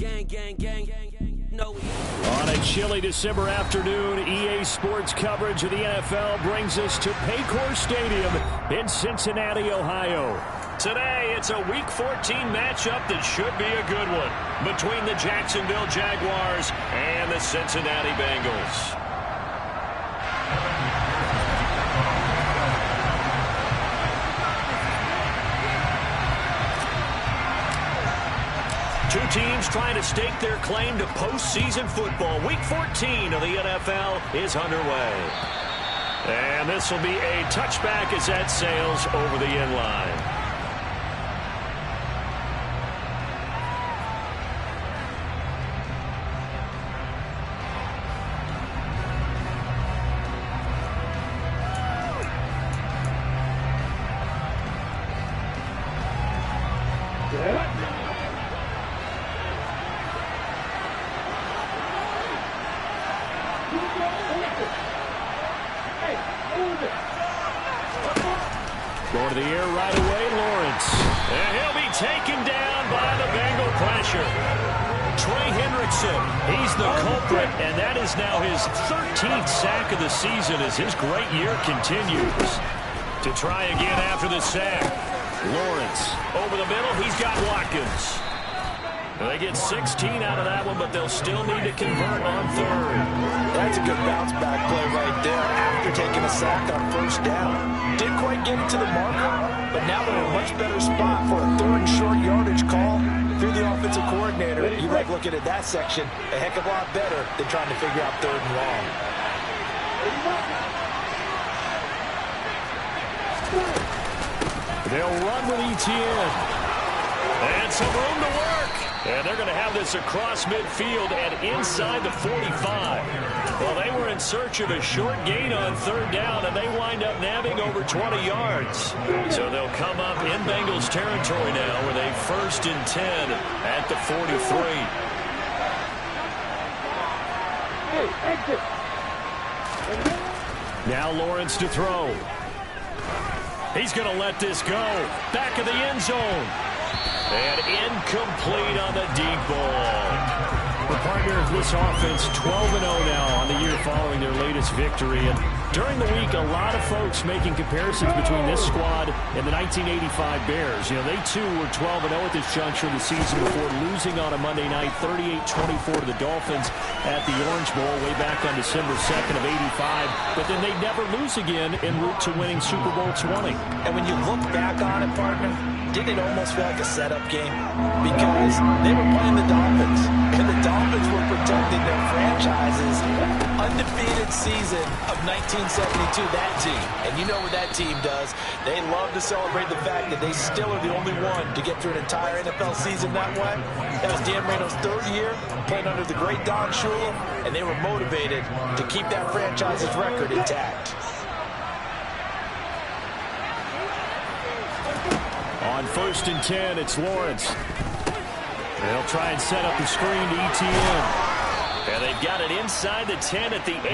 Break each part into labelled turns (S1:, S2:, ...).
S1: Gang, gang, gang, gang, gang. No.
S2: On a chilly December afternoon, EA Sports coverage of the NFL brings us to Paycor Stadium in Cincinnati, Ohio. Today, it's a Week 14 matchup that should be a good one between the Jacksonville Jaguars and the Cincinnati Bengals. Two teams trying to stake their claim to postseason football. Week 14 of the NFL is underway. And this will be a touchback as that sails over the end line. Going to the air right away, Lawrence. And he'll be taken down by the Bengal pressure. Trey Hendrickson, he's the culprit, and that is now his 13th sack of the season as his great year continues. To try again after the sack. Lawrence over the middle, he's got Watkins. They get 16 out of that one, but they'll still need to convert on third.
S3: That's a good bounce-back play right there after taking a sack on first down. Didn't quite get it to the marker, but now they're in a much better spot for a third and short yardage call through the offensive coordinator. You like looking at that section a heck of a lot better than trying to figure out third and long.
S2: They'll run with ETN. And some room to work. And they're going to have this across midfield and inside the 45. Well, they were in search of a short gain on third down, and they wind up nabbing over 20 yards. So they'll come up in Bengals territory now with a 1st and 10 at the 43. Now Lawrence to throw. He's going to let this go. Back of the end zone. And incomplete on the deep ball. The partner of this offense 12-0 now on the year following their latest victory. And during the week, a lot of folks making comparisons between this squad and the 1985 Bears. You know, they too were 12-0 at this juncture of the season before losing on a Monday night 38-24 to the Dolphins at the Orange Bowl way back on December 2nd of 85. But then they never lose again en route to winning Super Bowl 20.
S3: And when you look back on it, partner, didn't it almost feel like a setup game? Because they were playing the Dolphins, and the Dolphins were protecting their franchise's undefeated season of 1972, that team. And you know what that team does. They love to celebrate the fact that they still are the only one to get through an entire NFL season that way. That was Dan Marino's 3rd year, playing under the great Don Shula, and they were motivated to keep that franchise's record intact.
S2: On 1st and 10, it's Lawrence. They'll try and set up the screen to ETN. And they've got it inside the 10 at the 8.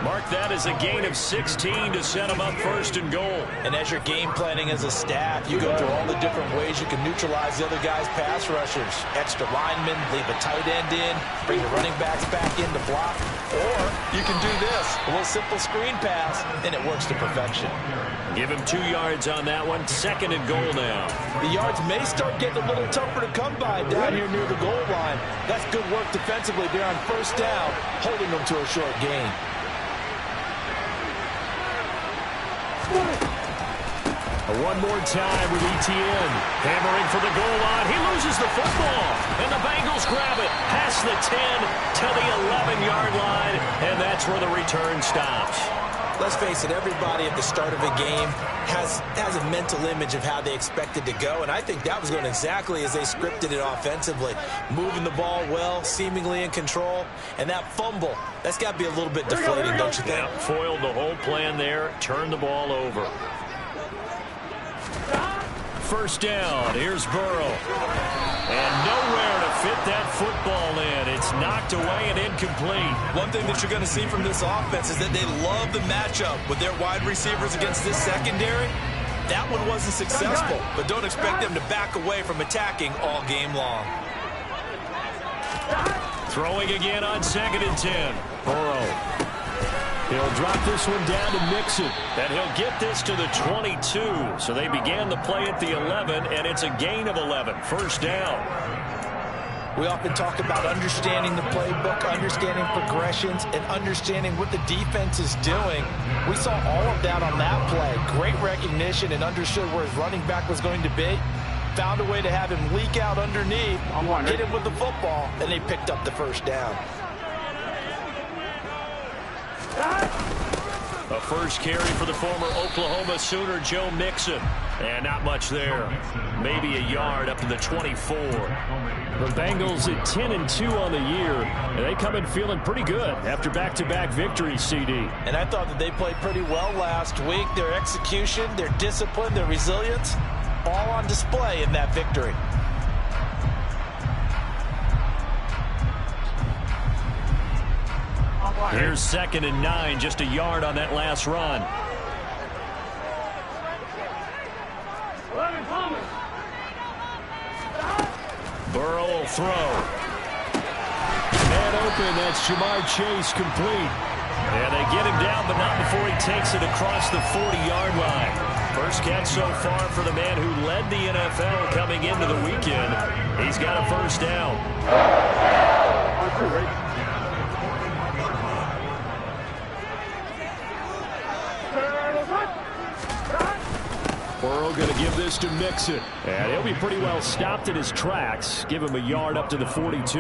S2: Mark that as a gain of 16 to set them up 1st and goal.
S3: And as you're game planning as a staff, you go through all the different ways you can neutralize the other guy's pass rushers. Extra linemen, leave a tight end in, bring the running backs back in to block. Or you can do this, a little simple screen pass, and it works to perfection.
S2: Give him 2 yards on that one. 2nd and goal now.
S3: The yards may start getting a little tougher to come by down here near the goal line. That's good work defensively there on 1st down, holding them to a short gain.
S2: One more time with ETN. Hammering for the goal line. He loses the football. And the Bengals grab it past the 10 to the 11-yard line. And that's where the return stops.
S3: Let's face it, everybody at the start of a game has a mental image of how they expect it to go, and I think that was going exactly as they scripted it offensively. Moving the ball well, seemingly in control, and that fumble, that's got to be a little bit deflating, don't you think?
S2: Yeah, foiled the whole plan there, turned the ball over. 1st down, here's Burrow. And nowhere to fit that football in. It's knocked away and incomplete.
S3: One thing that you're going to see from this offense is that they love the matchup with their wide receivers against this secondary. That one wasn't successful, but don't expect them to back away from attacking all game long.
S2: Throwing again on 2nd and 10. Burrow. He'll drop this one down to Mixon. And he'll get this to the 22. So they began the play at the 11, and it's a gain of 11. First down.
S3: We often talk about understanding the playbook, understanding progressions, and understanding what the defense is doing. We saw all of that on that play. Great recognition and understood where his running back was going to be. Found a way to have him leak out underneath, hit him with the football, and they picked up the first down.
S2: A first carry for the former Oklahoma Sooner, Joe Mixon. And not much there. Maybe a yard up to the 24.
S4: The Bengals at 10-2 on the year, and they come in feeling pretty good after back-to-back victories, CD.
S3: And I thought that they played pretty well last week. Their execution, their discipline, their resilience, all on display in that victory.
S2: Here's 2nd and 9, just a yard on that last run. Burrow will throw.
S4: Man open, that's Jamar Chase complete.
S2: And they get him down, but not before he takes it across the 40-yard line. First catch so far for the man who led the NFL coming into the weekend. He's got a first down.
S4: Burrow going to give this to Mixon. And he'll be pretty well stopped in his tracks. Give him a yard up to the 42.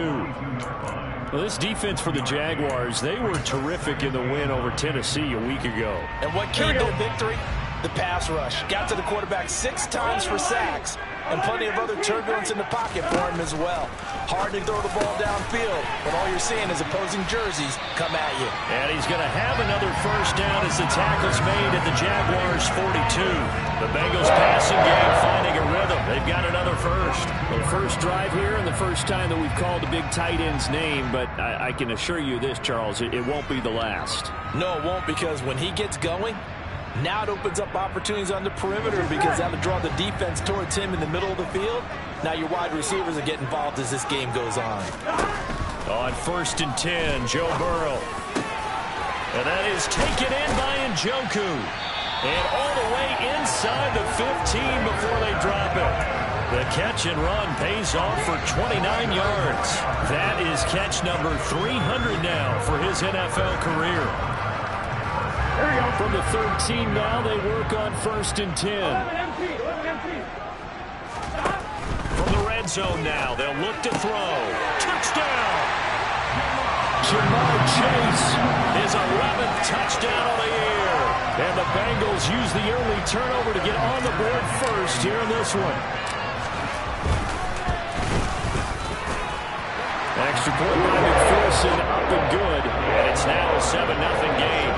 S4: Well, this defense for the Jaguars, they were terrific in the win over Tennessee a week ago.
S3: And what keyed their victory? The pass rush. Got to the quarterback 6 times for sacks. And plenty of other turbulence in the pocket for him as well. Hard to throw the ball downfield, but all you're seeing is opposing jerseys come at you.
S2: And he's going to have another first down as the tackle's made at the Jaguars' 42. The Bengals passing game finding a rhythm. They've got another first.
S4: Well, the first drive here and the first time that we've called a big tight end's name, but I can assure you this, Charles, it won't be the last.
S3: No, it won't, because when he gets going, now it opens up opportunities on the perimeter because that'll draw the defense towards him in the middle of the field. Now your wide receivers are getting involved as this game goes on.
S2: On 1st and 10, Joe Burrow. And that is taken in by Njoku. And all the way inside the 15 before they drop it. The catch and run pays off for 29 yards. That is catch number 300 now for his NFL career.
S4: From the 13 now, they work on 1st and 10.
S2: From the red zone now, they'll look to throw. Touchdown!
S4: Jamar Chase.
S2: His 11th touchdown of the year.
S4: And the Bengals use the early turnover to get on the board first here in this one. Extra point by McPherson, up and good.
S2: And it's now a 7-0 game.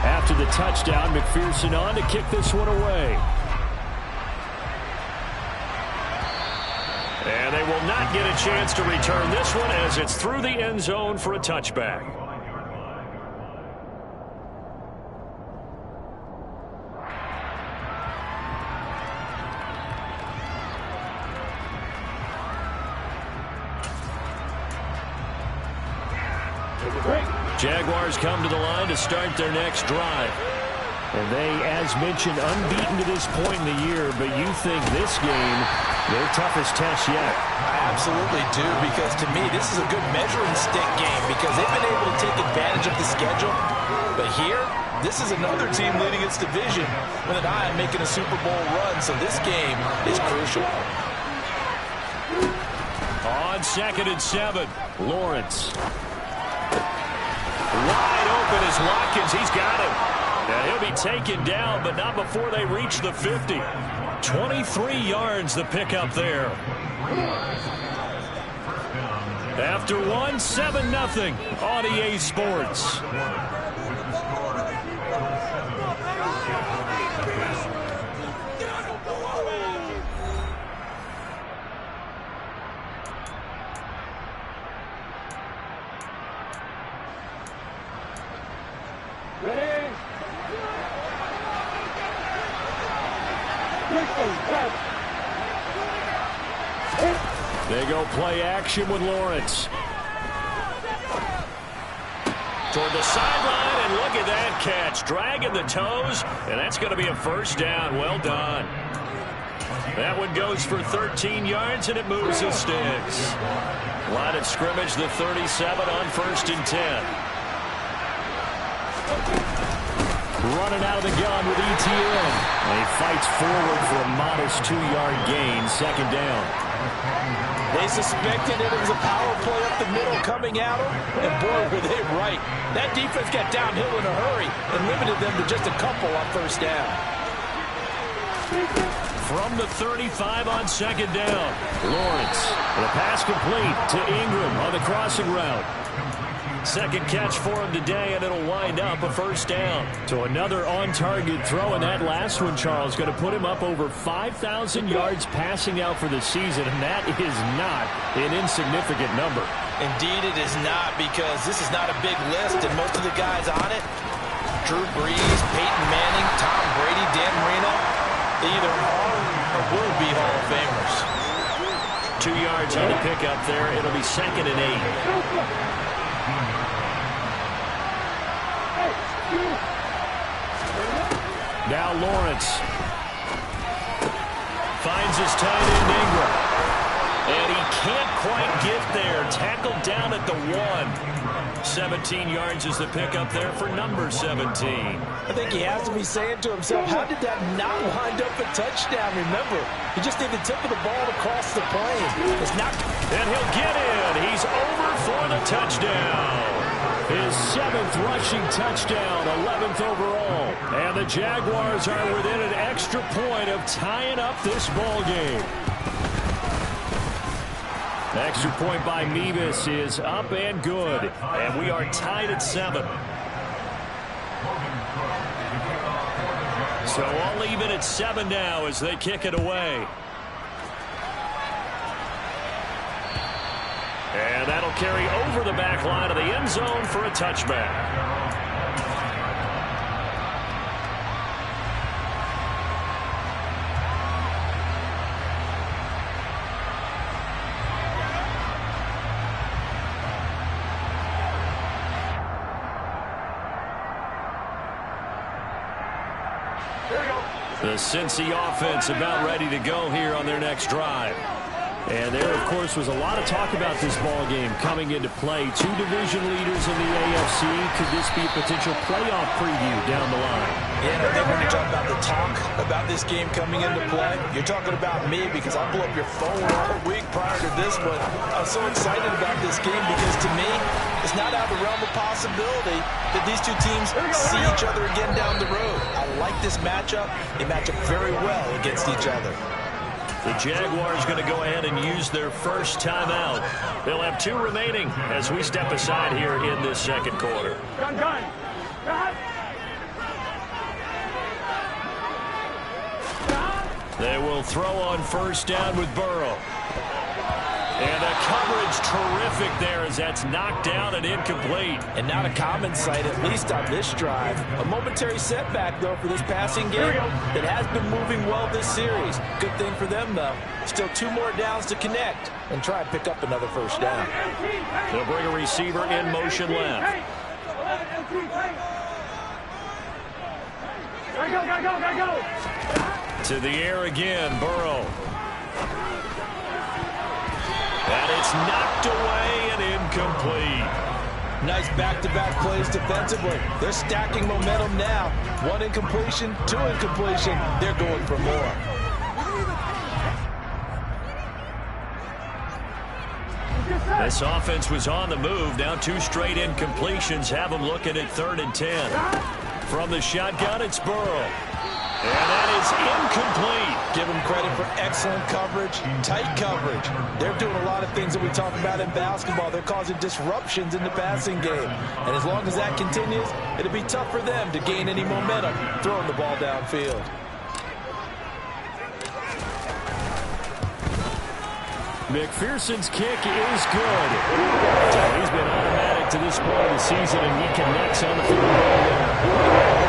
S4: After the touchdown, McPherson on to kick this one away.
S2: And they will not get a chance to return this one as it's through the end zone for a touchback. Jaguars come to the line to start their next drive.
S4: And they, as mentioned, unbeaten to this point in the year, but you think this game, their toughest test yet.
S3: I absolutely do, because to me, this is a good measuring stick game because they've been able to take advantage of the schedule. But here, this is another team leading its division with an eye on making a Super Bowl run, so this game is crucial.
S2: On 2nd and 7,
S4: Lawrence.
S2: wide open is Watkins. He's got him. And he'll be taken down, but not before they reach the 50. 23 yards the pickup there. After one, 7-0 on EA Sports.
S4: They go play action with Lawrence. Toward the sideline, and look at that catch. Dragging the toes, and that's going to be a first down. Well done. That one goes for 13 yards, and it moves the sticks. Line of scrimmage, the 37 on 1st and 10. Running out of the gun with ETN. And he fights forward for a modest 2-yard gain, 2nd down.
S3: They suspected it was a power play up the middle coming at them, and boy, were they right. That defense got downhill in a hurry and limited them to just a couple on 1st down.
S4: From the 35 on 2nd down, Lawrence. The pass complete to Ingram on the crossing route. 2nd catch for him today, and it'll wind up a 1st down. So another on-target throw, and that last one, Charles, going to put him up over 5,000 yards passing out for the season, and that is not an insignificant number.
S3: Indeed it is not, because this is not a big list, and most of the guys on it, Drew Brees, Peyton Manning, Tom Brady, Dan Marino, they either are or will be Hall of Famers.
S4: 2 yards on the pickup there. It'll be 2nd and 8. Now Lawrence finds his tight end Ingram, and he can't quite get there. Tackled down at the 1. 17 yards is the pickup there for number 17.
S3: I think he has to be saying to himself, how did that not wind up a touchdown? Remember, he just did the tip of the ball across the plane. It's not,
S4: and he'll get in. He's over for the touchdown. His 7th rushing touchdown, 11th overall. And the Jaguars are within an extra point of tying up this ball game. The extra point by Mevis is up and good. And we are tied at 7. So all even at 7 now as they kick it away. And that'll carry over the back line of the end zone for a touchback. The Cincy offense about ready to go here on their next drive. And there, of course, was a lot of talk about this ball game coming into play. 2 division leaders in the AFC. Could this be a potential playoff preview down the line?
S3: Yeah, I think when you talk about the talk about this game coming into play, you're talking about me, because I blew up your phone all week prior to this, but I'm so excited about this game because to me, it's not out of the realm of possibility that these two teams see each other again down the road. I like this matchup. They match up very well against each other.
S4: The Jaguars going to go ahead and use their first timeout. They'll have 2 remaining as we step aside here in this 2nd quarter. They will throw on 1st down with Burrow. And the coverage terrific there as that's knocked down and incomplete. And not a common sight, at least on this drive. A momentary setback, though, for this passing game that has been moving well this series. Good thing for them, though. Still 2 more downs to connect and try and pick up another 1st down. They'll bring a receiver in motion left. To the air again, Burrow. And it's knocked away and incomplete. Nice back-to-back plays defensively. They're stacking momentum now. 1 incompletion, 2 incompletion. They're going for more. This offense was on the move. Now 2 straight incompletions have them looking at 3rd and 10. From the shotgun, it's Burrow. And that is incomplete. Give them credit for excellent coverage, tight coverage. They're doing a lot of things that we talk about in basketball. They're causing disruptions in the passing game. And as long as that continues, it'll be tough for them to gain any momentum throwing the ball downfield. McPherson's kick is good. He's been automatic to this point of the season, and he connects on the field goal there.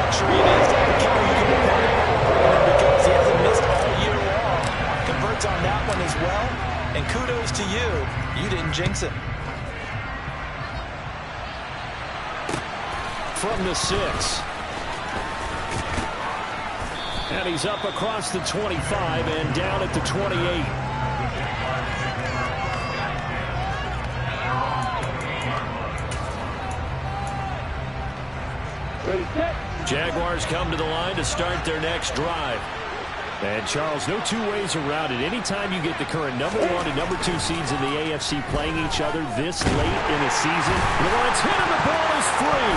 S3: Luxury it is to have a kicker you can depend upon, because he hasn't missed all year long. Converts on that one as well, and kudos to you. You didn't jinx it.
S4: From the 6. And he's up across the 25 and down at the 28. Jaguars come to the line to start their next drive. And, Charles, no two ways around it. Anytime you get the current #1 and #2 seeds in the AFC playing each other this late in the season, Lawrence hit and the ball is free.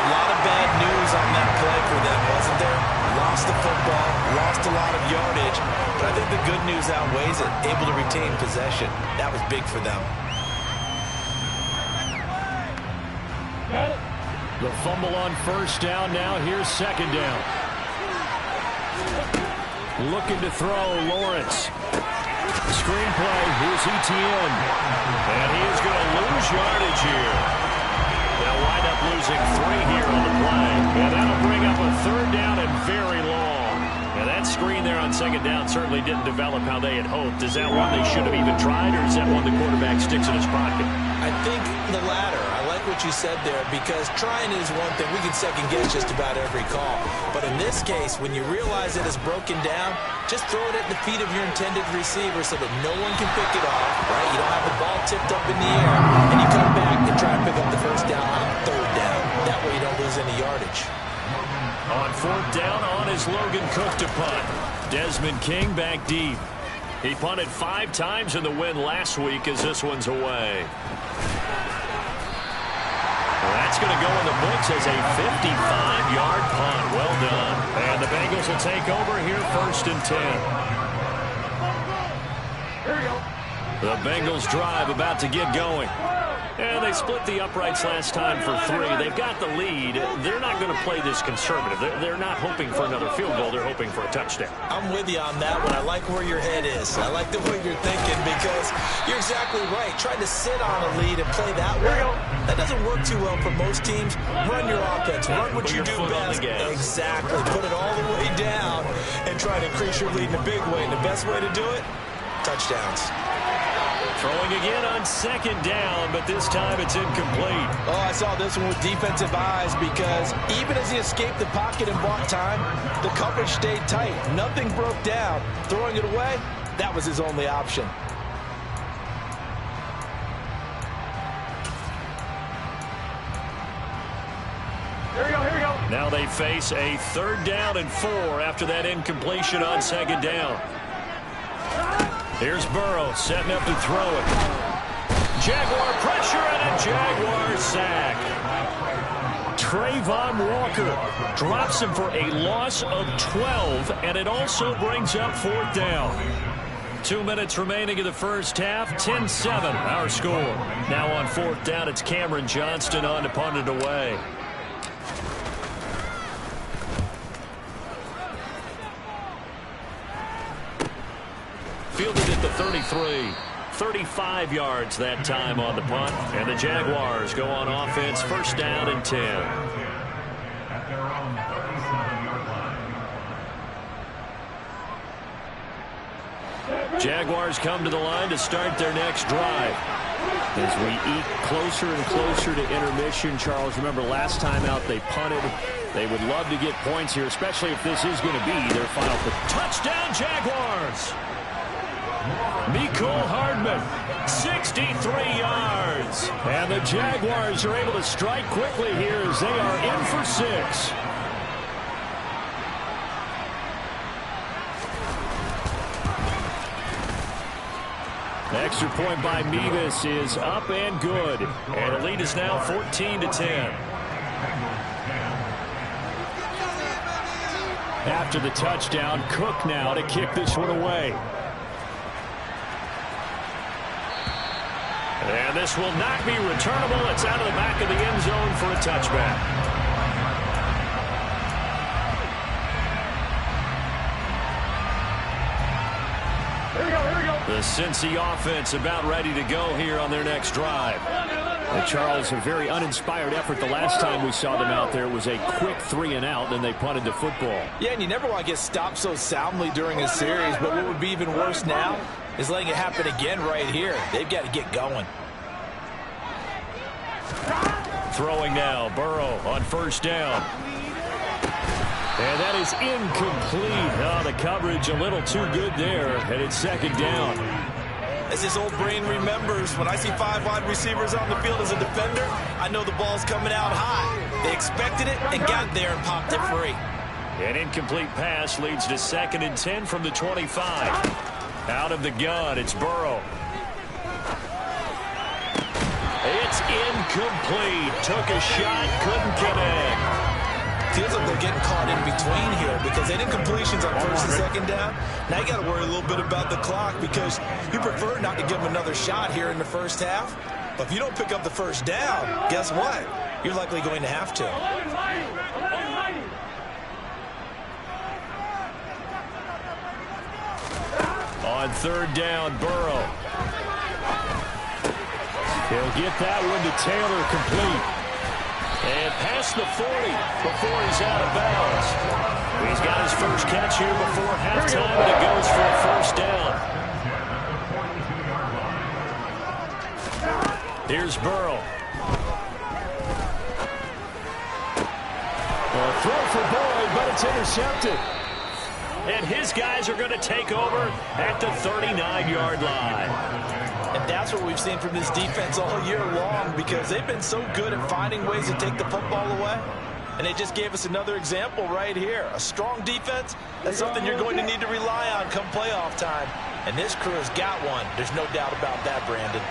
S3: A lot of bad news on that play for them, wasn't there? Lost the football, lost a lot of yardage, but I think the good news outweighs it. Able to retain possession. That was big for them.
S4: The fumble on first down. Now here's second down. Looking to throw, Lawrence. Screenplay, here's Etienne. And he is going to lose yardage here. They'll wind up losing 3 here on the play. And that'll bring up a third down and very long. And that screen there on second down certainly didn't develop how they had hoped. Is that one they should have even tried, or is that one the quarterback sticks in his pocket?
S3: I think the latter. I like what you said there, because trying is one thing. We can second guess just about every call. But in this case, when you realize it is broken down, just throw it at the feet of your intended receiver so that no one can pick it off, right? You don't have the ball tipped up in the air, and you come back and try and pick up the first down on third down. That way you don't lose any yardage.
S4: On fourth down, on is Logan Cook to punt. Desmond King back deep. He punted 5 times in the win last week as this one's away. That's going to go in the books as a 55-yard punt. Well done. And the Bengals will take over here first and 10. The Bengals drive about to get going. And they split the uprights last time for 3. They've got the lead. They're not going to play this conservative. They're not hoping for another field goal. They're hoping for a touchdown.
S3: I'm with you on that one. I like where your head is. I like the way you're thinking, because you're exactly right. Trying to sit on a lead and play that way, that doesn't work too well for most teams. Run your offense. Run what you do best. Exactly. Put it all the way down and try to increase your lead in a big way. And the best way to do it, touchdowns.
S4: Throwing again on second down, but this time it's incomplete.
S3: Oh, I saw this one with defensive eyes, because even as he escaped the pocket and bought time, the coverage stayed tight. Nothing broke down. Throwing it away, that was his only option.
S4: Here we go. Now they face a third down and 4 after that incompletion on second down. Here's Burrow setting up to throw it. Jaguar pressure and a Jaguar sack. Trayvon Walker drops him for a loss of 12, and it also brings up fourth down. 2 minutes remaining in the first half. 10-7 our score. Now on fourth down, it's Cameron Johnston on to punt it away. Fielded at the 33. 35 yards that time on the punt. And the Jaguars go on offense, first down and 10. Jaguars come to the line to start their next drive. As we eke closer and closer to intermission, Charles, remember last time out they punted. They would love to get points here, especially if this is going to be their final. Touchdown, Jaguars! Mecole Hardman, 63 yards. And the Jaguars are able to strike quickly here as they are in for 6. Extra point by Mevis is up and good. And the lead is now 14-10. After the touchdown, Cook now to kick this one away. And this will not be returnable. It's out of the back of the end zone for a touchback. The Cincy offense about ready to go here on their next drive. And Charles, a very uninspired effort. The last time we saw them out there was a quick 3-and-out, then they punted the football.
S3: Yeah, and you never want to get stopped so soundly during a series, but what would be even worse now is letting it happen again right here. They've got to get going.
S4: Throwing now, Burrow on first down. And that is incomplete. Oh, the coverage a little too good there, and it's second down.
S3: As his old brain remembers, when I see 5 wide receivers on the field as a defender, I know the ball's coming out high. They expected it and got there and popped it free.
S4: An incomplete pass leads to 2nd and 10 from the 25. Out of the gun, it's Burrow. It's incomplete. Took a shot, couldn't connect.
S3: Feels like they're getting caught in between here because they did completions on first and second down. Now you got to worry a little bit about the clock because you prefer not to give them another shot here in the first half. But if you don't pick up the first down, guess what? You're likely going to have to.
S4: On third down, Burrow. He'll get that one to Taylor complete. And past the 40 before he's out of bounds. He's got his first catch here before halftime, and it goes for a first down. Here's Burrow. A throw for Boyd, but it's intercepted. And his guys are going to take over at the 39-yard line.
S3: And that's what we've seen from this defense all year long because they've been so good at finding ways to take the football away. And they just gave us another example right here. A strong defense, that's something you're going to need to rely on come playoff time. And this crew has got one. There's no doubt about that, Brandon.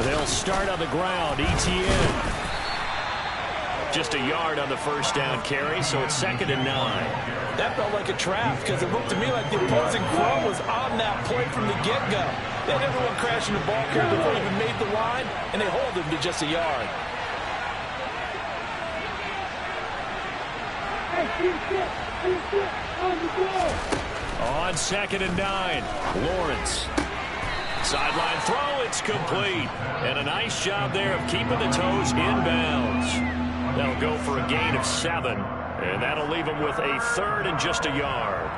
S4: They'll start on the ground. ETN. Just a yard on the first down carry, so it's 2nd and 9.
S3: That felt like a trap because it looked to me like the opposing crew was on that play from the get-go. They had everyone crashing the ball carrier before he even made the line, and they hold him to just a yard.
S4: On 2nd and 9, Lawrence. Sideline throw, it's complete. And a nice job there of keeping the toes inbounds. That'll go for a gain of 7, and that'll leave them with a 3rd and just a yard.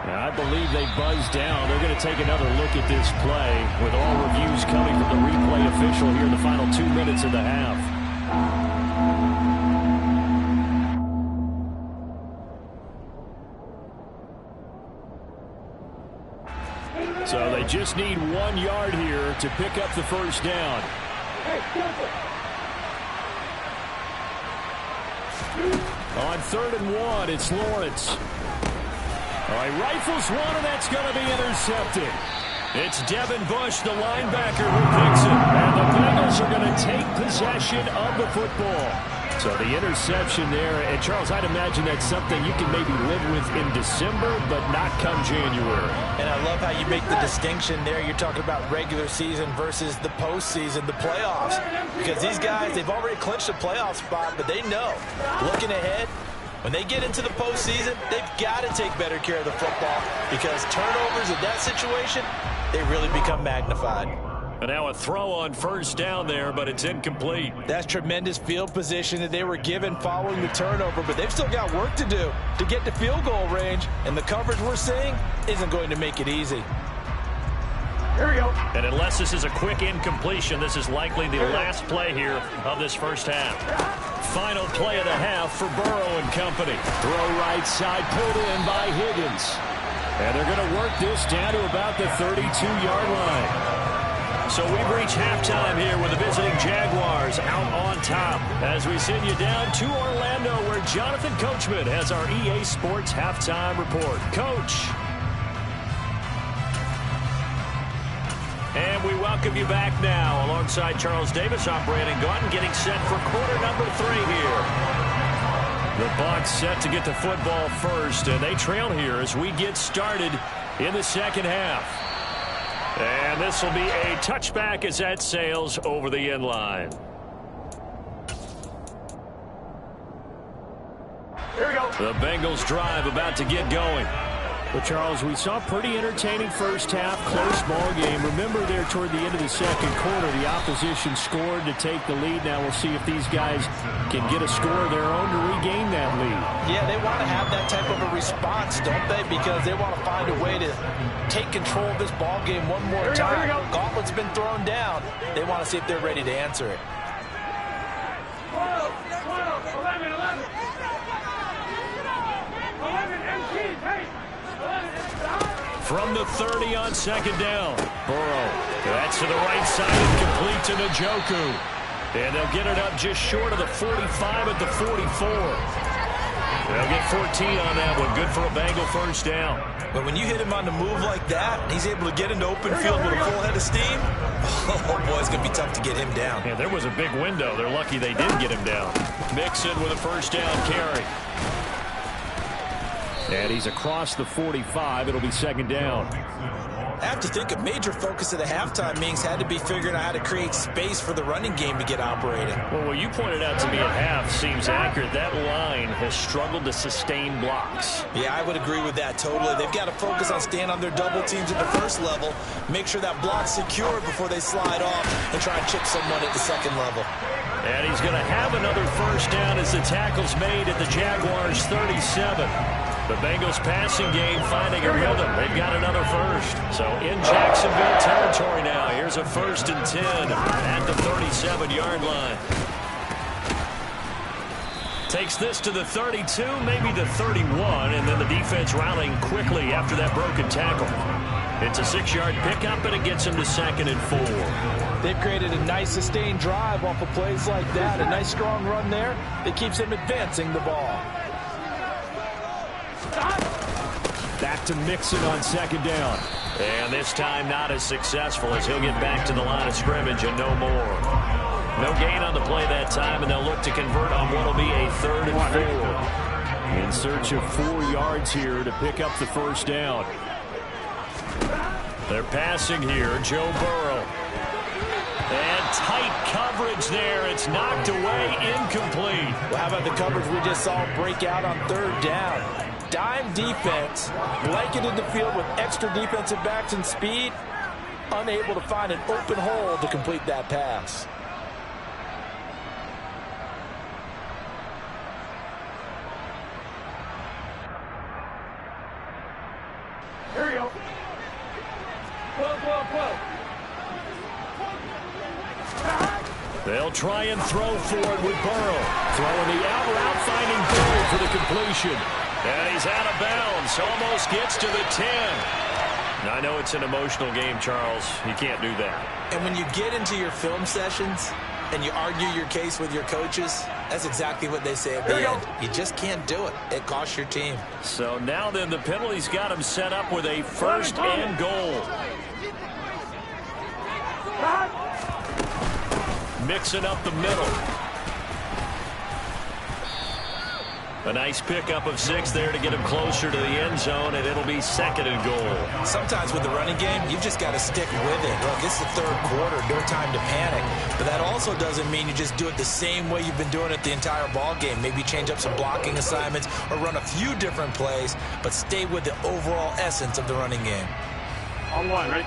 S4: Now, I believe they buzzed down. They're going to take another look at this play with all reviews coming from the replay official here in the final 2 minutes of the half. So they just need 1 yard here to pick up the first down. On 3rd and 1, it's Lawrence. All right, rifles one, and that's going to be intercepted. It's Devin Bush, the linebacker, who picks it. And the Bengals are going to take possession of the football. So the interception there, and Charles, I'd imagine that's something you can maybe live with in December, but not come January.
S3: And I love how you make the distinction there. You're talking about regular season versus the postseason, the playoffs. Because these guys, they've already clinched a playoff spot, but they know, looking ahead, when they get into the postseason, they've got to take better care of the football because turnovers in that situation, they really become magnified.
S4: And now a throw on first down there, but it's incomplete.
S3: That's tremendous field position that they were given following the turnover, but they've still got work to do to get to field goal range, and the coverage we're seeing isn't going to make it easy.
S4: Here we go. And unless this is a quick incompletion, this is likely the last play here of this first half. Final play of the half for Burrow and company. Throw right side, pulled in by Higgins. And they're going to work this down to about the 32-yard line. So we've reached halftime here with the visiting Jaguars out on top as we send you down to Orlando where Jonathan Coachman has our EA Sports halftime report. Coach. And we welcome you back now alongside Charles Davis. I'm Brandon Gaunt getting set for quarter number 3 here. The Bucs set to get the football first, and they trail here as we get started in the second half. And this will be a touchback as that sails over the end line. Here we go. The Bengals drive about to get going. Well, Charles, we saw a pretty entertaining first half, close ball game. Remember there toward the end of the second quarter, the opposition scored to take the lead. Now we'll see if these guys can get a score of their own to regain that lead.
S3: Yeah, they want to have that type of a response, don't they? Because they want to find a way to take control of this ball game one more time. Gauntlet's been thrown down. They want to see if they're ready to answer it.
S2: From the 30 on second down. Burrow. That's to the right side and complete to Njoku. And they'll get it up just short of the 45 at the 44. They'll get 14 on that one. Good for a Bengal first down.
S3: But when you hit him on the move like that, he's able to get into open field with a full head of steam. Oh, boy, it's going to be tough to get him down.
S2: Yeah, there was a big window. They're lucky they did get him down. Mixon with a first down carry.
S4: And he's across the 45. It'll be second down.
S3: I have to think a major focus of the halftime meetings had to be figuring out how to create space for the running game to get operating.
S2: Well, what you pointed out to me at half seems accurate. That line has struggled to sustain blocks.
S3: Yeah, I would agree with that totally. They've got to focus on staying on their double teams at the first level, make sure that block's secured before they slide off and try and chip someone at the second level.
S2: And he's going to have another first down as the tackle's made at the Jaguars' 37. The Bengals passing game finding a rhythm. They've got another first. So in Jacksonville territory now. Here's a 1st and 10 at the 37-yard line. Takes this to the 32, maybe the 31, and then the defense rallying quickly after that broken tackle. It's a 6-yard pickup, and it gets him to 2nd and 4.
S3: They've created a nice sustained drive off of plays like that. A nice strong run there that keeps them advancing the ball.
S4: Back to Mixon on second down.
S2: And this time not as successful as he'll get back to the line of scrimmage and no more. No gain on the play that time, and they'll look to convert on what will be a 3rd and 4.
S4: In search of 4 yards here to pick up the first down.
S2: They're passing here, Joe Burrow. And tight coverage there. It's knocked away, incomplete.
S3: Well, how about the coverage we just saw break out on 3rd down? Dime defense, blanketed the field with extra defensive backs and speed, unable to find an open hole to complete that pass.
S5: Here we go. Whoa.
S2: They'll try and throw for it with Burrow. Throwing the out route, finding Burrow for the completion. And he's out of bounds. Almost gets to the 10. Now, I know it's an emotional game, Charles. You can't do that.
S3: And when you get into your film sessions and you argue your case with your coaches, that's exactly what they say at the end. You just can't do it. It costs your team.
S2: So now then, the penalty's got him set up with a 1st and goal. Mixing up the middle. A nice pickup of 6 there to get him closer to the end zone, and it'll be 2nd and goal.
S3: Sometimes with the running game, you've just got to stick with it. Look, it's the 3rd quarter, no time to panic. But that also doesn't mean you just do it the same way you've been doing it the entire ball game. Maybe change up some blocking assignments or run a few different plays, but stay with the overall essence of the running game.
S5: On one, right?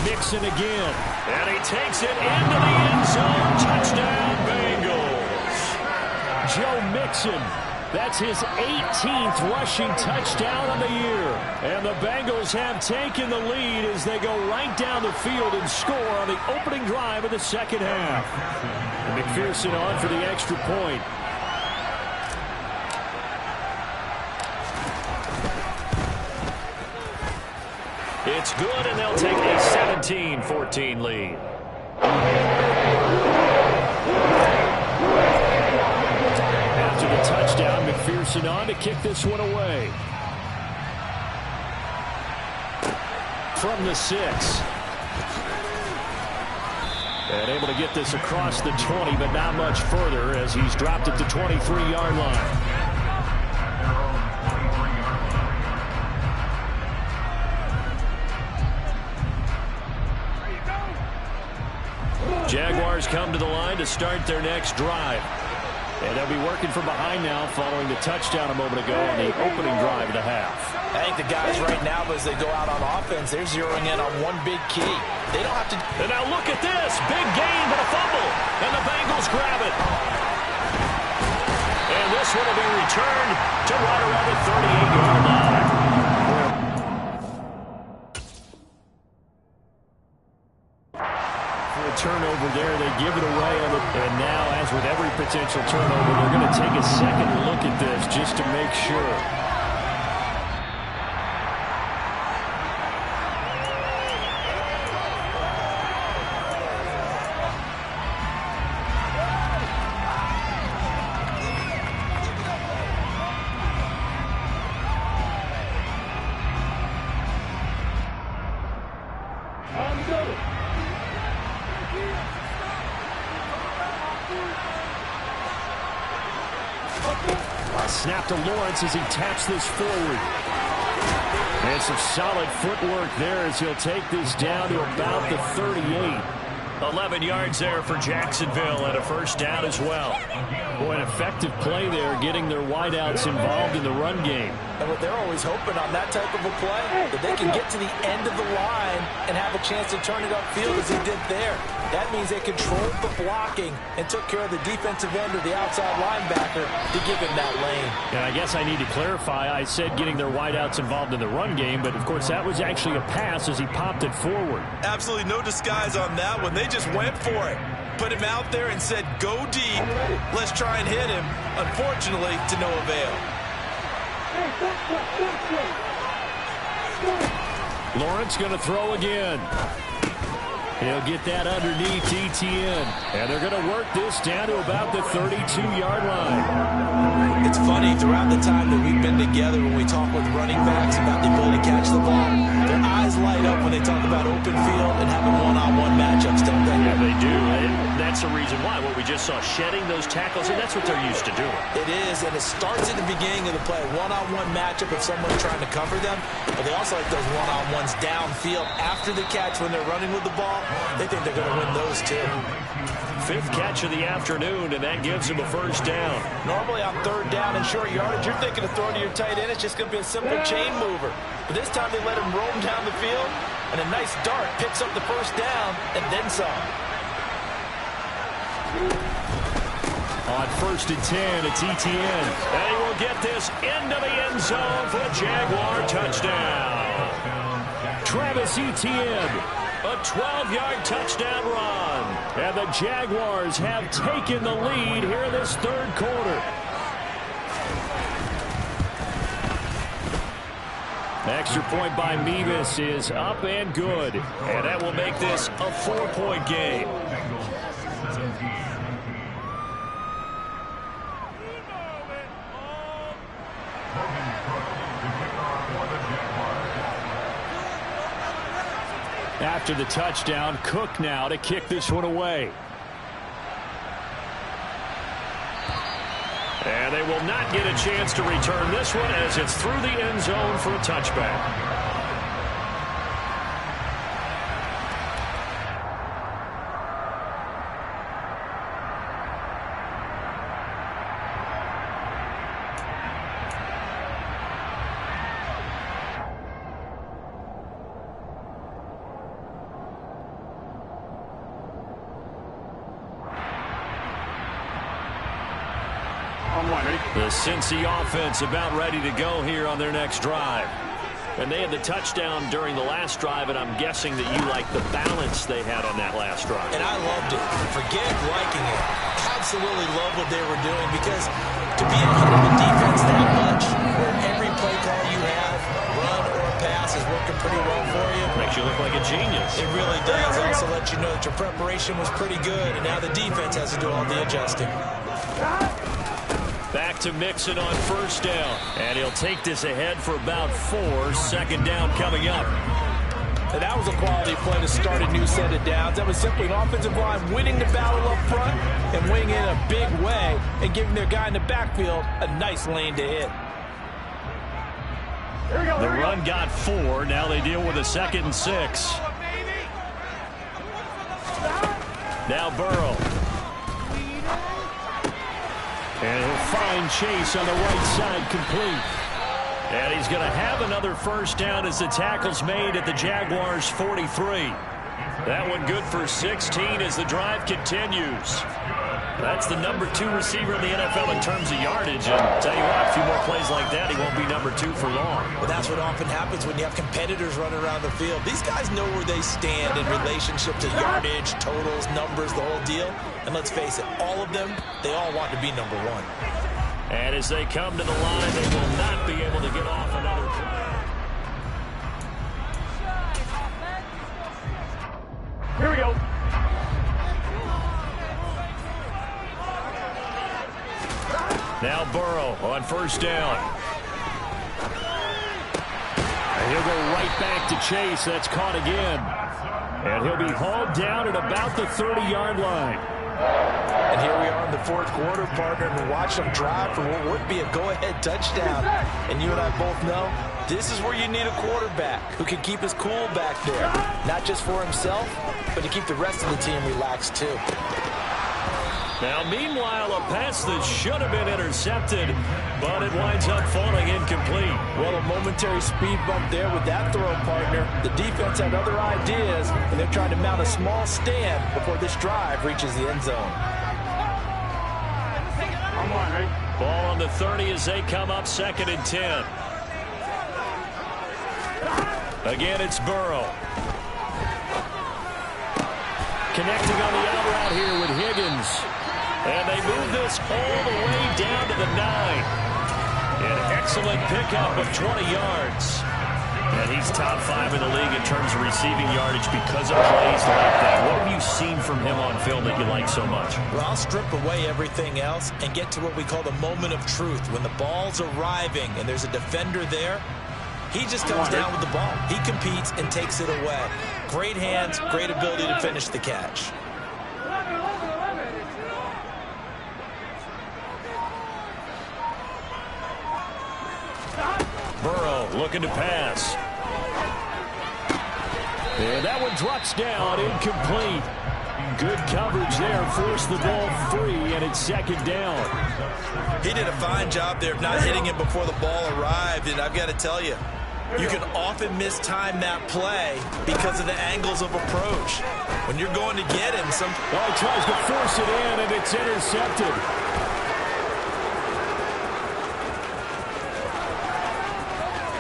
S4: Mixon again.
S2: And he takes it into the end zone. Touchdown, Bengals.
S4: Joe Mixon. That's his 18th rushing touchdown on the year. And the Bengals have taken the lead as they go right down the field and score on the opening drive of the second half. And McPherson on for the extra point.
S2: It's good, and they'll take a 17-14 lead.
S4: After the touchdown, McPherson on to kick this one away. From the 6. And able to get this across the 20, but not much further as he's dropped at the 23-yard line. Jaguars come to the line to start their next drive. And they'll be working from behind now following the touchdown a moment ago on the opening drive of the half.
S3: I think the guys right now, as they go out on offense, they're zeroing in on one big key. They don't have to...
S2: And now look at this. Big gain, but a fumble. And the Bengals grab it. And this one will be returned to right around the 38-yard line.
S4: Turnover there, they give it away on it, and now, as with every potential turnover, they're going to take a second look at this just to make sure. Snap to Lawrence as he taps this forward. And some solid footwork there as he'll take this down to about the 38.
S2: 11 yards there for Jacksonville and a first down as well.
S4: Boy, an effective play there, getting their wideouts involved in the run game.
S3: And what they're always hoping on that type of a play, that they can get to the end of the line and have a chance to turn it upfield as he did there. That means they controlled the blocking and took care of the defensive end or the outside linebacker to give him that lane.
S4: And I guess I need to clarify, I said getting their wideouts involved in the run game, but of course that was actually a pass as he popped it forward.
S3: Absolutely no disguise on that one. They just went for it. Put him out there and said, go deep. Let's try and hit him. Unfortunately, to no avail.
S4: Lawrence going to throw again. He'll get that underneath ETN. And they're going to work this down to about the 32-yard line.
S3: It's funny, throughout the time that we've been together, when we talk with running backs about the ability to catch the ball, their eyes light up when they talk about open field and having one-on-one matchups, don't they?
S2: Yeah, they do. And that's the reason why. What we just saw, shedding those tackles, and that's what they're used to doing.
S3: It is, and it starts at the beginning of the play. One-on-one matchup of someone trying to cover them, but they also like those one-on-ones downfield after the catch when they're running with the ball. They think they're going to win those too.
S2: Fifth catch of the afternoon, and that gives him a first down.
S3: Normally on third down and short yardage, you're thinking of throwing to your tight end. It's just going to be a simple chain mover. But this time they let him roam down the field, and a nice dart picks up the first down and then some.
S4: On 1st and 10, it's ETN.
S2: And he will get this into the end zone for a Jaguar touchdown.
S4: Travis Etienne.
S2: A 12-yard touchdown run.
S4: And the Jaguars have taken the lead here in this third quarter. Extra point by Mevis is up and good.
S2: And that will make this a 4-point game.
S4: After the touchdown, Cook now to kick this one away.
S2: And they will not get a chance to return this one as it's through the end zone for a touchback.
S4: The Cincy offense about ready to go here on their next drive.
S2: And they had the touchdown during the last drive, and I'm guessing that you like the balance they had on that last drive.
S3: And I loved it. Forget liking it. Absolutely love what they were doing, because to be ahead of a defense that much, where every play call you have, run or pass, is working pretty well for you.
S2: Makes you look like a genius.
S3: It really does. Also let you know that your preparation was pretty good, and now the defense has to do all the adjusting.
S2: Back to Mixon on first down. And he'll take this ahead for about 4. Second down coming up.
S3: And that was a quality play to start a new set of downs. That was simply an offensive line winning the battle up front and winning in a big way and giving their guy in the backfield a nice lane to hit.
S2: The run got 4. Now they deal with a 2nd and 6.
S4: Now Burrow. And he'll find Chase on the right side, complete. And he's going to have another first down as the tackle's made at the Jaguars' 43. That one good for 16 as the drive continues. That's the number 2 receiver in the NFL in terms of yardage. And tell you what, a few more plays like that, he won't be number 2 for long.
S3: Well, that's what often happens when you have competitors running around the field. These guys know where they stand in relationship to yardage, totals, numbers, the whole deal. And let's face it, all of them, they all want to be number 1.
S4: And as they come to the line, they will not be able to get off another play.
S5: Here we go.
S4: Now Burrow on first down. And he'll go right back to Chase. That's caught again. And he'll be hauled down at about the 30-yard line.
S3: And here we are in the fourth quarter, partner, and we watch them drive for what would be a go-ahead touchdown. And you and I both know this is where you need a quarterback who can keep his cool back there. Not just for himself, but to keep the rest of the team relaxed too.
S4: Now, meanwhile, a pass that should have been intercepted, but it winds up falling incomplete.
S3: Well, a momentary speed bump there with that throw, partner. The defense had other ideas, and they're trying to mount a small stand before this drive reaches the end zone.
S5: I'm on, right?
S4: Ball on the 30 as they come up 2nd and 10. Again, it's Burrow. Connecting on the out route here with Higgins. And they move this all the way down to the 9. An excellent pickup of 20 yards. And he's top 5 in the league in terms of receiving yardage because of plays like that. What have you seen from him on film that you like so much?
S3: Well, I'll strip away everything else and get to what we call the moment of truth. When the ball's arriving and there's a defender there, he just comes down with the ball. He competes and takes it away. Great hands, great ability to finish the catch.
S4: Burrow looking to pass. And that one drops down, incomplete. Good coverage there, forced the ball free, and it's 2nd down.
S3: He did a fine job there of not hitting it before the ball arrived, and I've got to tell you, you can often mistime that play because of the angles of approach. When you're going to get him,
S4: he tries to force it in, and it's intercepted.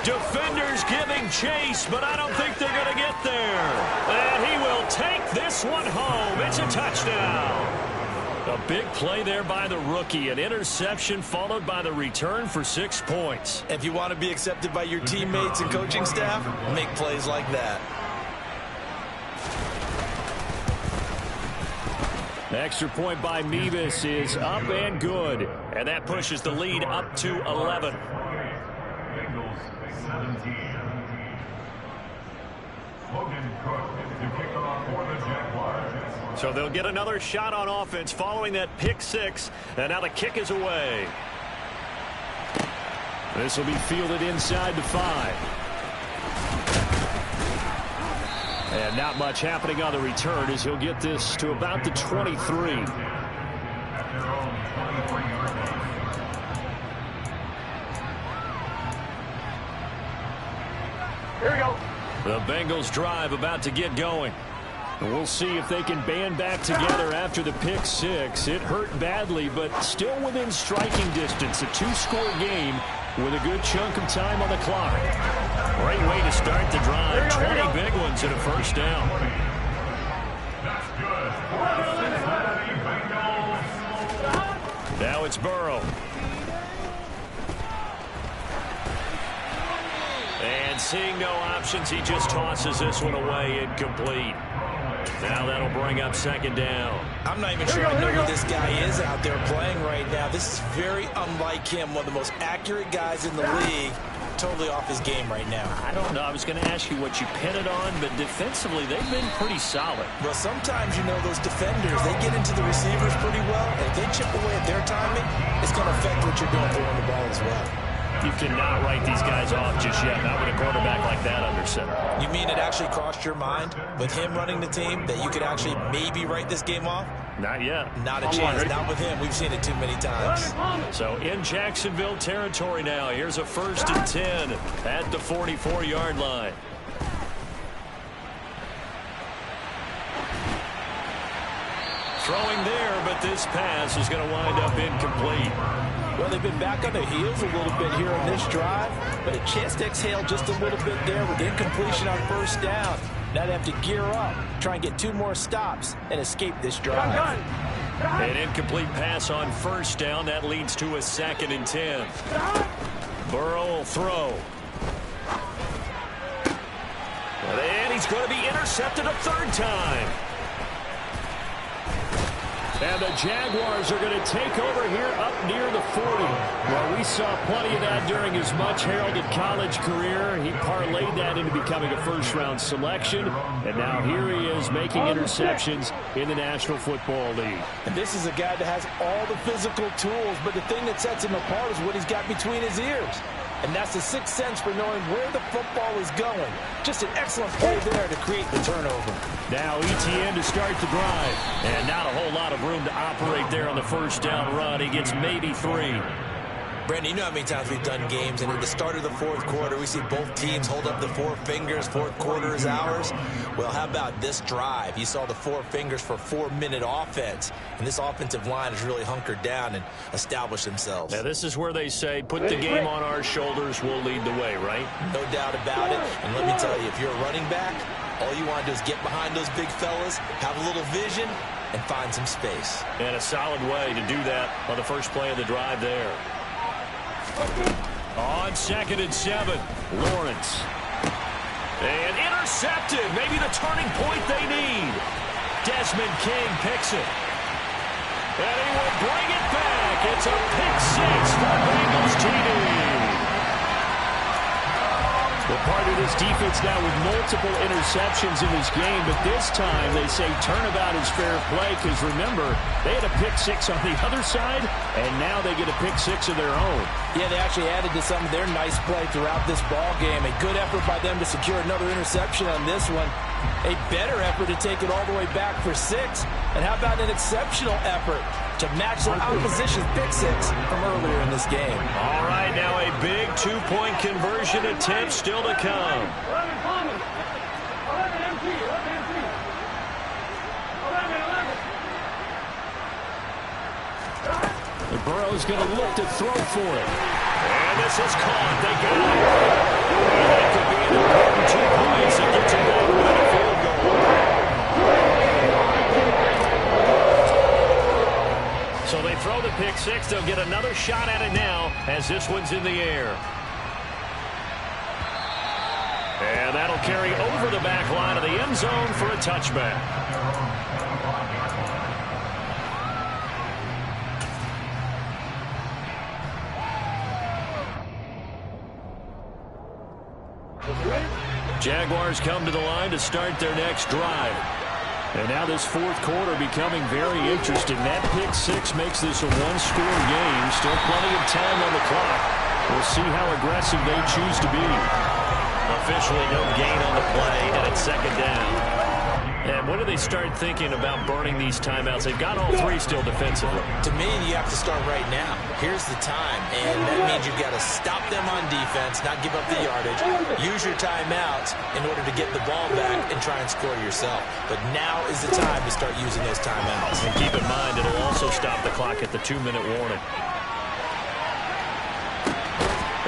S4: Defenders giving chase, but I don't think they're going to get there. And he will take this one home. It's a touchdown. A big play there by the rookie. An interception followed by the return for 6 points.
S3: if you want to be accepted by your teammates and coaching staff, make plays like that.
S4: Extra point by Mevis is up and good. And that pushes the lead up to 11. So they'll get another shot on offense following that pick 6. And now the kick is away. This will be fielded inside the 5. And not much happening on the return as he'll get this to about the 23.
S5: Here we go.
S4: The Bengals drive about to get going. And we'll see if they can band back together after the pick 6. It hurt badly, but still within striking distance. A 2-score game with a good chunk of time on the clock. Great way to start the drive. 20 big ones and a first down. Now it's Burrow. And seeing no options, he just tosses this one away, incomplete. Now that'll bring up 2nd down.
S3: I'm not even sure I know who this guy is out there playing right now. This is very unlike him, one of the most accurate guys in the league. Totally off his game right now.
S4: I don't know. I was going to ask you what you pin it on, but defensively, they've been pretty solid.
S3: Well, sometimes, you know, those defenders, they get into the receivers pretty well. And if they chip away at their timing, it's going to affect what you're doing throwing the ball as well.
S4: You cannot write these guys off just yet, not with a quarterback like that under center.
S3: You mean it actually crossed your mind with him running the team that you could actually maybe write this game off?
S4: Not yet.
S3: Not a chance. Not with him. We've seen it too many times.
S4: So in Jacksonville territory now. Here's a 1st and 10 at the 44-yard line. Throwing there, but this pass is going to wind up incomplete.
S3: Well, they've been back on their heels a little bit here on this drive, but a chance to exhale just a little bit there with incompletion on 1st down. Now they have to gear up, try and get 2 more stops, and escape this drive.
S4: An incomplete pass on 1st down. That leads to a 2nd and 10. Burrow will throw. And he's going to be intercepted a 3rd time. And the Jaguars are going to take over here up near the 40. Well, we saw plenty of that during his much-heralded college career. He parlayed that into becoming a 1st-round selection. And now here he is making interceptions in the National Football League.
S3: And this is a guy that has all the physical tools, but the thing that sets him apart is what he's got between his ears. And that's the 6th sense for knowing where the football is going. Just an excellent play there to create the turnover.
S4: Now ETN to start the drive. And not a whole lot of room to operate there on the 1st down run. He gets maybe 3.
S3: Brandon, you know how many times we've done games, and at the start of the 4th quarter, we see both teams hold up the 4 fingers, 4th quarter is ours. Well, how about this drive? You saw the 4 fingers for 4-minute offense, and this offensive line has really hunkered down and established themselves.
S4: Now, this is where they say, put the game on our shoulders, we'll lead the way, right?
S3: No doubt about it, and let me tell you, if you're a running back, all you want to do is get behind those big fellas, have a little vision, and find some space.
S4: And a solid way to do that on the first play of the drive there. On 2nd and 7, Lawrence. And intercepted. Maybe the turning point they need. Desmond King picks it. And he will bring it back. It's a pick 6 for Bengals TD. Well, part of this defense now with multiple interceptions in this game, but this time they say turnabout is fair play because, remember, they had a pick 6 on the other side, and now they get a pick 6 of their own.
S3: Yeah, they actually added to some of their nice play throughout this ball game. A good effort by them to secure another interception on this one. A better effort to take it all the way back for 6. And how about an exceptional effort to match the opposition's pick 6 from earlier in this game?
S4: All right, now a big 2-point conversion attempt still to come. Burrow's going to look to throw for it. And this is caught. They got it. And that could be an important 2 points. It gets it back with a field goal. So they throw the pick 6. They'll get another shot at it now as this one's in the air. And that'll carry over the back line of the end zone for a touchback. Jaguars come to the line to start their next drive. And now this 4th quarter becoming very interesting. That pick 6 makes this a 1-score game. Still plenty of time on the clock. We'll see how aggressive they choose to be. Officially no gain on the play, and it's 2nd down. And when do they start thinking about burning these timeouts? They've got all 3 still defensively.
S3: To me, you have to start right now. Here's the time, and that means you've got to stop them on defense, not give up the yardage. Use your timeouts in order to get the ball back and try and score yourself. But now is the time to start using those timeouts.
S4: And keep in mind, it'll also stop the clock at the 2-minute warning.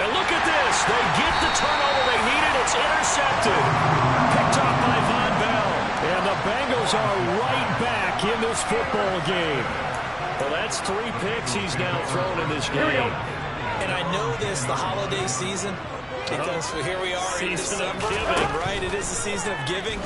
S4: And look at this. They get the turnover they needed. It's intercepted. Picked off by Von Bell. And the Bengals are right back in this football game. Well, that's 3 picks he's now thrown in this game.
S3: And I know this, the holiday season, because here we are in December, right? It is the season of giving.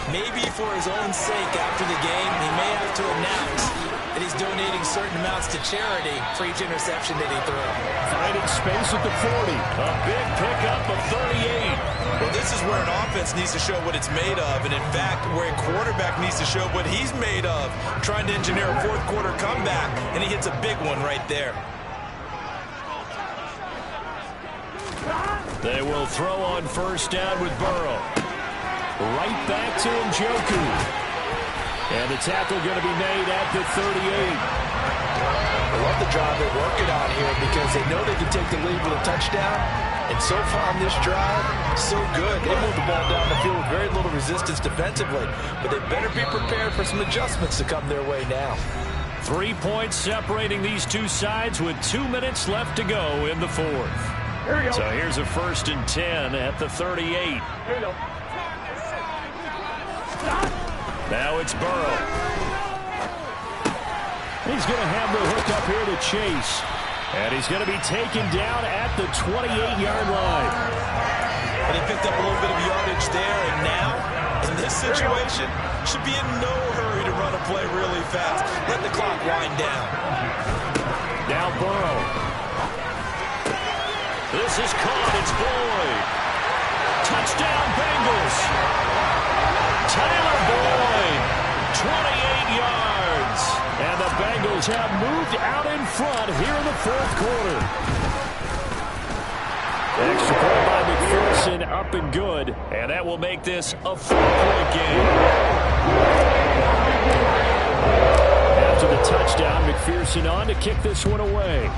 S3: Maybe for his own sake after the game, he may have to announce that he's donating certain amounts to charity for each interception that he threw.
S4: Finding space at the 40. A big pickup of 38.
S3: Well, this is where an offense needs to show what it's made of, and in fact, where a quarterback needs to show what he's made of, trying to engineer a 4th quarter comeback, and he hits a big one right there.
S4: They will throw on first down with Burrow. Right back to Njoku. And the tackle going to be made at the 38.
S3: I love the drive they're working on here because they know they can take the lead with a touchdown. And so far on this drive, so good. They moved the ball down the field with very little resistance defensively. But they better be prepared for some adjustments to come their way now.
S4: 3 points separating these two sides with 2 minutes left to go in the fourth. So here's a 1st and 10 at the 38.
S5: Here we go.
S4: Now it's Burrow. He's going to have the hook up here to Chase. And he's going to be taken down at the 28-yard line.
S3: And he picked up a little bit of yardage there, and now, in this situation, should be in no hurry to run a play really fast. Let the clock wind down.
S4: Now Burrow. This is caught. It's Boyd. Touchdown, Bengals. Tyler Boyd, 28 yards. And the Bengals have moved out in front here in the fourth quarter. Extra point by McPherson, up and good. And that will make this a 4-point game. After the touchdown, McPherson on to kick this one away.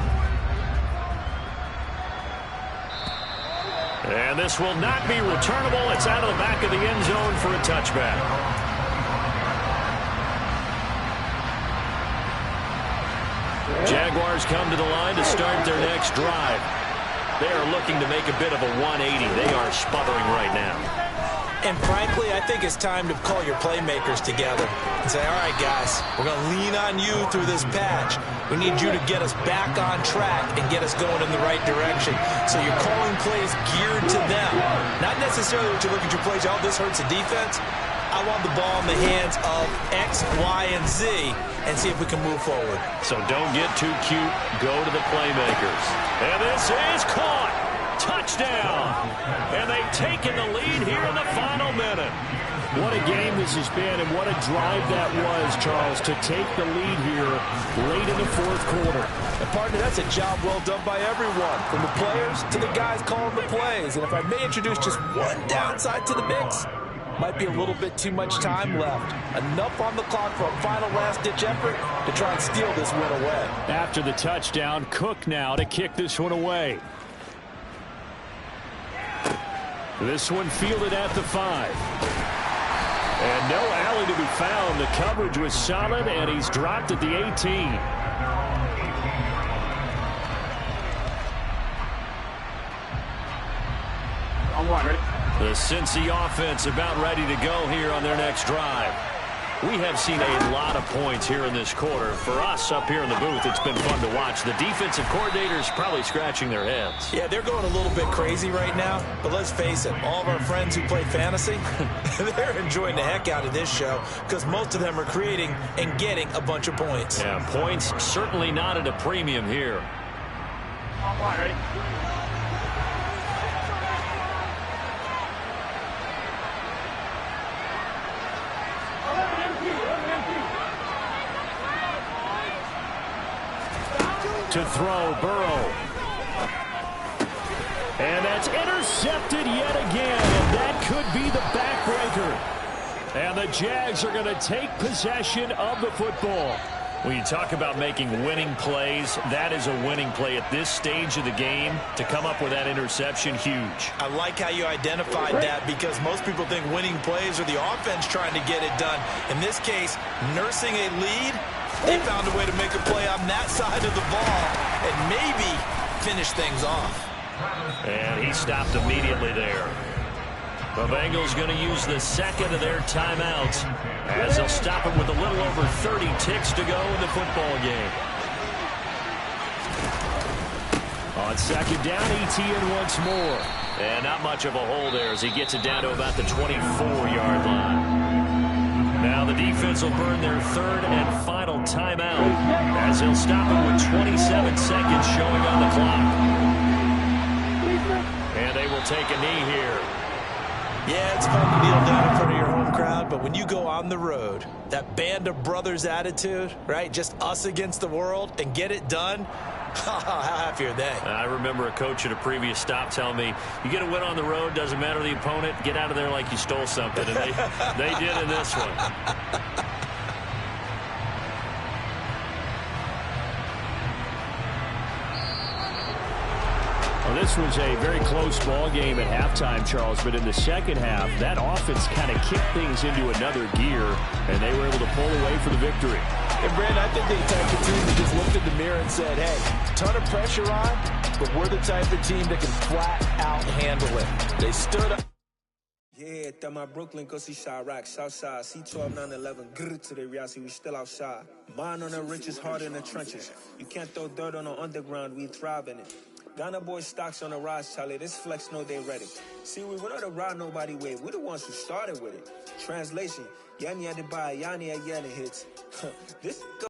S4: And this will not be returnable. It's out of the back of the end zone for a touchback. Jaguars come to the line to start their next drive. They are looking to make a bit of a 180. They are sputtering right now.
S3: And frankly, I think it's time to call your playmakers together and say, all right, guys, we're going to lean on you through this patch. We need you to get us back on track and get us going in the right direction. So you're calling plays geared to them. Not necessarily what you look at your plays, oh, this hurts the defense. I want the ball in the hands of X, Y, and Z and see if we can move forward.
S4: So don't get too cute. Go to the playmakers. And this is caught. Touchdown. And they've taken the lead here in the final minute. What a game this has been, and what a drive that was, Charles, to take the lead here late in the fourth quarter.
S3: And partner, that's a job well done by everyone, from the players to the guys calling the plays. And if I may introduce just one downside to the mix, might be a little bit too much time left. Enough on the clock for a final last-ditch effort to try and steal this win away.
S4: After the touchdown, Cook now to kick this one away. This one fielded at the 5. And no alley to be found. The coverage was solid, and he's dropped at the 18.
S5: On one, ready?
S4: The Cincy offense about ready to go here on their next drive. We have seen a lot of points here in this quarter. For us up here in the booth, it's been fun to watch. The defensive coordinators probably scratching their heads.
S3: Yeah, they're going a little bit crazy right now. But let's face it, all of our friends who play fantasy, they're enjoying the heck out of this show because most of them are creating and getting a bunch of points.
S4: Yeah, points certainly not at a premium here.
S5: On one, ready?
S4: To throw, Burrow. And that's intercepted yet again, and that could be the backbreaker. And the Jags are going to take possession of the football. When you talk about making winning plays, that is a winning play at this stage of the game. To come up with that interception, huge.
S3: I like how you identified that because most people think winning plays are the offense trying to get it done. In this case, nursing a lead, they found a way to make a play on that side of the ball and maybe finish things off.
S4: And he stopped immediately there. The Bengals going to use the second of their timeouts as they'll stop him with a little over 30 ticks to go in the football game. On second down, ETN once more. And not much of a hole there as he gets it down to about the 24-yard line. Now the defense will burn their third and final timeout as they'll stop him with 27 seconds showing on the clock. And they will take a knee here.
S3: Yeah, it's fun to kneel down in front of your home crowd, but when you go on the road, that band of brothers attitude, right, just us against the world and get it done, How happy are they?
S4: I remember a coach at a previous stop telling me, you get a win on the road, doesn't matter the opponent, get out of there like you stole something. And they did in this one. Well, this was a very close ball game at halftime, Charles, but in the second half, that offense kind of kicked things into another gear, and they were able to pull away for the victory.
S3: And, Brandon, I think they type of team that just looked in the mirror and said, hey, ton of pressure on, but we're the type of team that can flat out handle it. They stood up.
S6: Yeah, that my Brooklyn, go see Chirac, Southside, C12, 911, grr to the reality, we still outside. Mine on the richest, heart in the trenches. You can't throw dirt on the underground, we thrive in it. Ghana boys stocks on the rise, Charlie, this flex know they ready. See, we went on the ride nobody wave, we're the ones who started with it. Translation, Yani had to buy, Yani at Yani hits. This